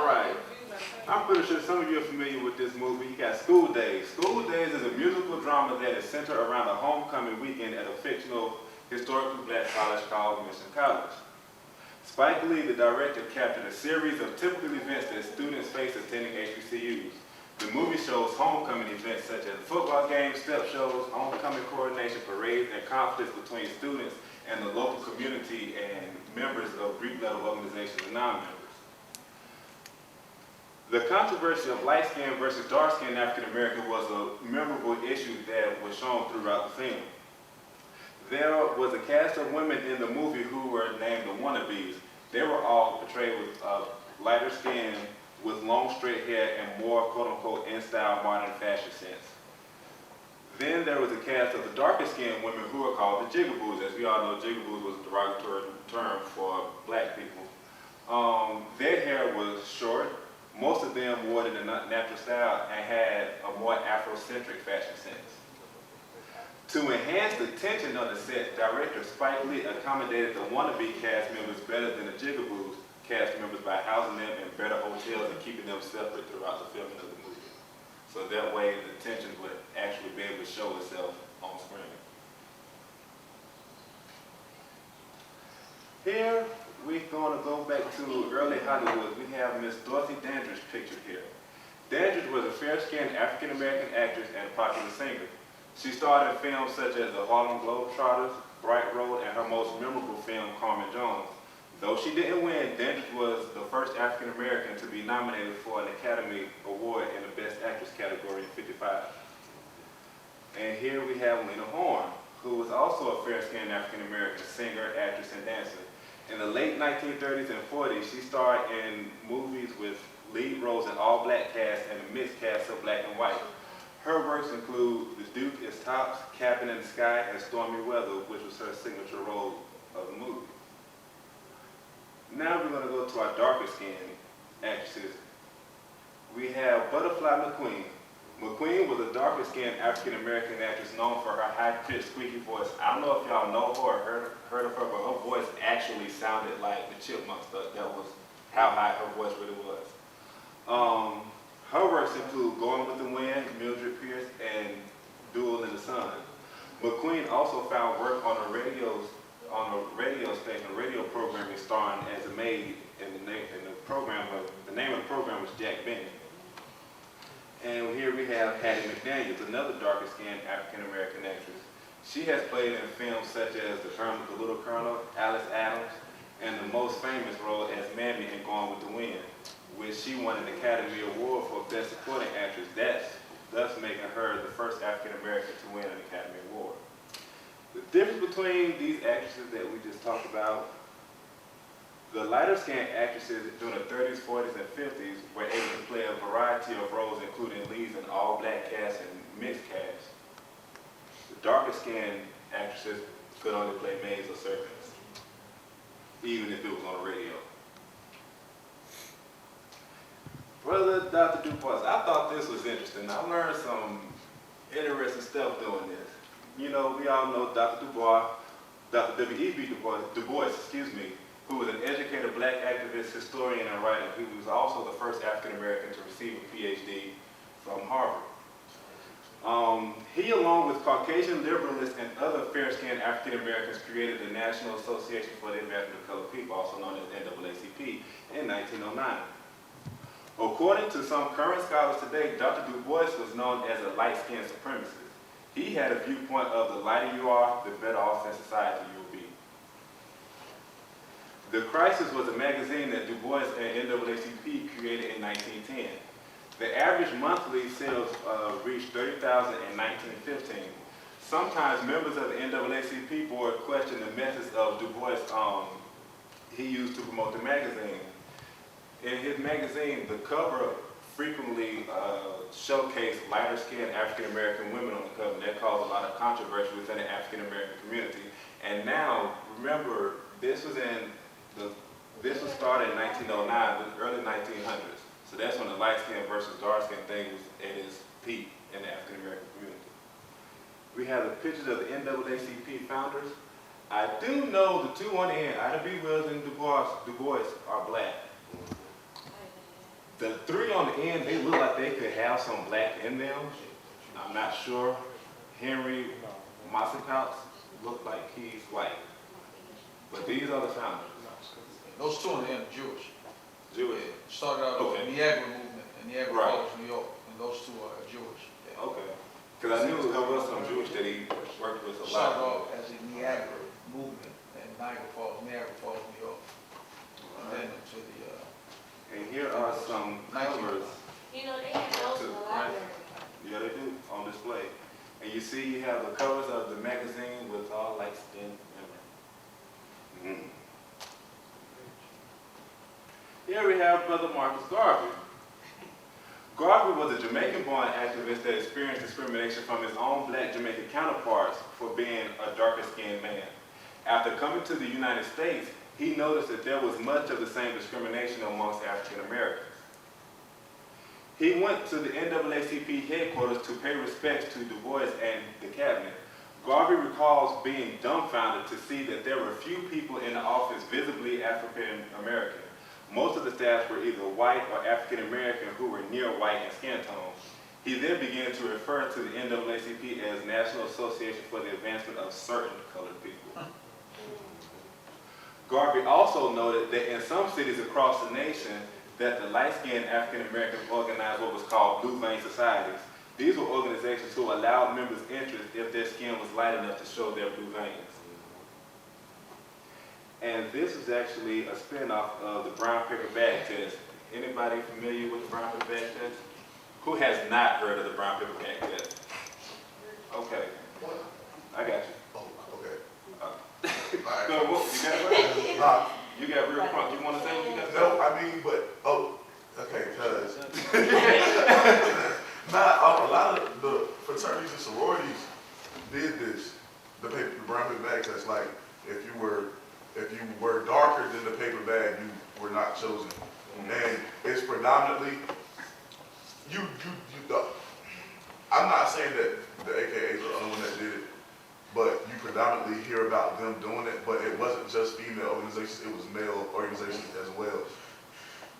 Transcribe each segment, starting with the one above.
Alright, I'm pretty sure some of you are familiar with this movie. You got School Days. School Days is a musical drama that is centered around a homecoming weekend at a fictional, historically black college called Mission College. Spike Lee, the director, captured a series of typical events that students face attending HBCUs. The movie shows homecoming events such as football games, step shows, homecoming coordination parades, and conflicts between students and the local community and members of Greek-level organizations and non-members. The controversy of light-skinned versus dark-skinned African-American was a memorable issue that was shown throughout the film. There was a cast of women in the movie who were named the wannabes. They were all portrayed with lighter skin, with long straight hair and more quote-unquote in-style modern fashion sense. Then there was a cast of the darker skinned women who were called the jigaboos. As we all know, jigaboos was a derogatory term for black people. Their hair was short. Most of them wore it in a natural style and had a more Afrocentric fashion sense. To enhance the tension on the set, director Spike Lee accommodated the wannabe cast members better than the jigaboos cast members by housing them in better hotels and keeping them separate throughout the filming of the movie. So that way the tension would actually be able to show itself on screen. Here we're going to go back to early Hollywood. We have Miss Dorothy Dandridge pictured here. Dandridge was a fair-skinned African-American actress and popular singer. She starred in films such as The Harlem Globetrotters, Bright Road, and her most memorable film, Carmen Jones. Though she didn't win, Dandridge was the first African-American to be nominated for an Academy Award in the Best Actress category in '55. And here we have Lena Horne, who was also a fair-skinned African-American singer, actress, and dancer. In the late 1930s and 40s, she starred in movies with lead roles in all-black cast and a mixed cast of black and white. Her works include The Duke is Tops, Cabin in the Sky, and Stormy Weather, which was her signature role of the movie. Now we're going to go to our darker skinned actresses. We have Butterfly McQueen. McQueen was a darker skinned African American actress known for her high-pitched squeaky voice. I don't know if y'all know her or heard of her, but her voice actually sounded like the Chipmunks. That was how high her voice really was. Her works include Going with the Wind, Mildred Pierce, and Duel in the Sun. McQueen also found work on a radio station, a radio programming starring as a maid in the name of the program was Jack Benny. And here we have Hattie McDaniels, another darker skinned African American actress. She has played in films such as The Little Colonel, Alice Adams, and the most famous role as Mammy in Gone with the Wind, which she won an Academy Award for Best Supporting Actress, thus making her the first African American to win an Academy Award. The difference between these actresses that we just talked about, the lighter skinned actresses during the 30s, 40s, and 50s were able to play a variety of roles, including leads in all black casts and mixed casts. The darker skinned actresses could only play maids or servants, even if it was on the radio. Brother Dr. DuBois, I thought this was interesting. I learned some interesting stuff doing this. You know, we all know Dr. Dr. W.E.B. Du Bois, who was an educated black activist, historian, and writer. He was also the first African American to receive a PhD from Harvard. He, along with Caucasian liberalists and other fair-skinned African Americans, created the National Association for the Advancement of Colored People, also known as NAACP, in 1909. According to some current scholars today, Dr. Du Bois was known as a light-skinned supremacist. He had a viewpoint of the lighter you are, the better off in society you will be. The Crisis was a magazine that Du Bois and NAACP created in 1910. The average monthly sales reached 30,000 in 1915. Sometimes members of the NAACP board questioned the methods of Du Bois he used to promote the magazine. In his magazine, the cover frequently showcased lighter-skinned African-American women on the cover. That caused a lot of controversy within the African-American community. And now, remember, this was started in 1909, the early 1900s. So that's when the light-skinned versus dark-skinned thing was at its peak in the African-American community. We have the pictures of the NAACP founders. I do know the two on the end, Ida B. Wells and Du Bois are black. The three on the end, they look like they could have some black in them. I'm not sure. Henry Massapouts look like he's white. But these are the founders. Those two on the end are Jewish. Jewish. Started out with the Niagara movement in Niagara Falls, New York, and those two are Jewish. Yeah. Okay. Because I knew there was some Jewish that he worked with a lot. Started off as a Niagara movement in Niagara Falls, New York. And then to the and here are some covers. You know, they have those in the library. Yeah, they do, on display. And you see you have the covers of the magazine with all light-skinned women. Here we have Brother Marcus Garvey. Garvey was a Jamaican-born activist that experienced discrimination from his own black Jamaican counterparts for being a darker-skinned man. After coming to the United States, he noticed that there was much of the same discrimination amongst African Americans. He went to the NAACP headquarters to pay respects to Du Bois and the cabinet. Garvey recalls being dumbfounded to see that there were few people in the office visibly African American. Most of the staff were either white or African American who were near white in skin tone. He then began to refer to the NAACP as National Association for the Advancement of Certain Colored People. Garvey also noted that in some cities across the nation, that the light-skinned African Americans organized what was called Blue Vein Societies. These were organizations who allowed members interest if their skin was light enough to show their blue veins. And this is actually a spin-off of the brown paper bag test. Anybody familiar with the brown paper bag test? Who has not heard of the brown paper bag test? Okay, I got you. Oh, okay. Go, you got it? You got real prompt. You want to say what you got to say? No, I mean, but, okay, because a lot of the fraternities and sororities did this, the brown paper bag test. Like, if you were darker than the paper bag, you were not chosen. And it's predominantly, I'm not saying that the AKAs are the only one that did it, but you predominantly hear about them doing it, but it wasn't just female organizations, it was male organizations as well.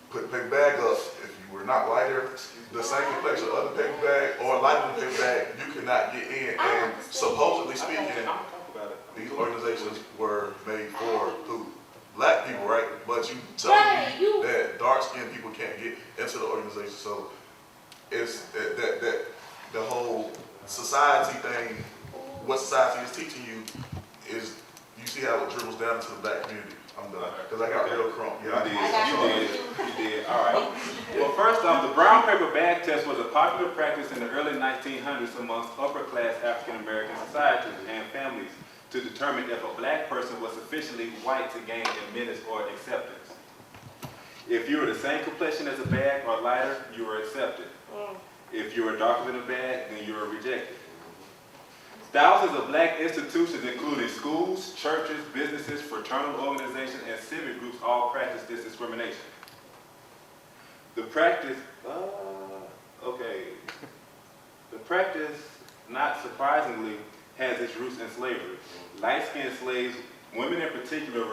Put paper bag up, if you were not lighter, the same complexion of other paper bag, or lighter than paper bag, you could not get in. And supposedly speaking, these organizations were made for black people, right? But you tell me that dark-skinned people can't get into the organization. So it's that the whole society thing, what society is teaching you is, you see how it dribbles down to the black community. I'm done, because I got real crump. Yeah, You did. All right. Well, first off, the brown paper bag test was a popular practice in the early 1900s amongst upper-class African-American societies and families to determine if a black person was sufficiently white to gain admittance or acceptance. If you were the same complexion as a bag or lighter, you were accepted. If you were darker than a bag, then you were rejected. Thousands of black institutions, including schools, churches, businesses, fraternal organizations, and civic groups, all practice this discrimination. The practice, not surprisingly, has its roots in slavery. Light-skinned slaves, women in particular,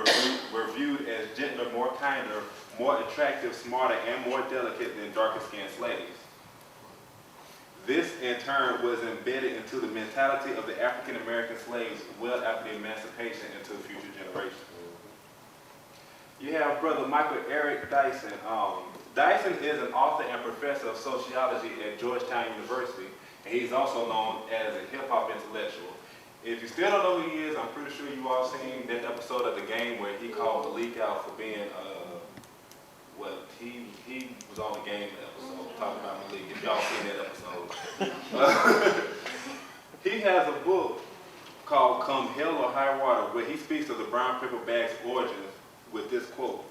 were viewed as gentler, more kinder, more attractive, smarter, and more delicate than darker-skinned slaves. This, in turn, was embedded into the mentality of the African-American slaves well after the emancipation into future generations. You have Brother Michael Eric Dyson. Dyson is an author and professor of sociology at Georgetown University, and he's also known as a hip-hop intellectual. If you still don't know who he is, I'm pretty sure you all seen that episode of The Game where he called Malik out for being, he was on The Game episode talking about Malik, if y'all seen that episode. He has a book called Come Hell or High Water, where he speaks of the brown paper bag's origins with this quote: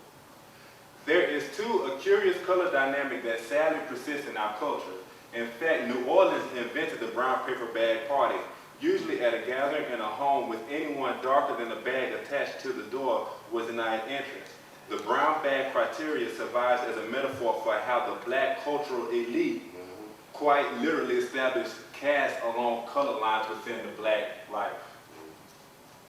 "There is too a curious color dynamic that sadly persists in our culture. In fact, New Orleans invented the brown paper bag party, usually at a gathering in a home with anyone darker than the bag attached to the door was denied entrance. The brown bag criteria survives as a metaphor for how the black cultural elite quite literally established caste along color lines within the black life."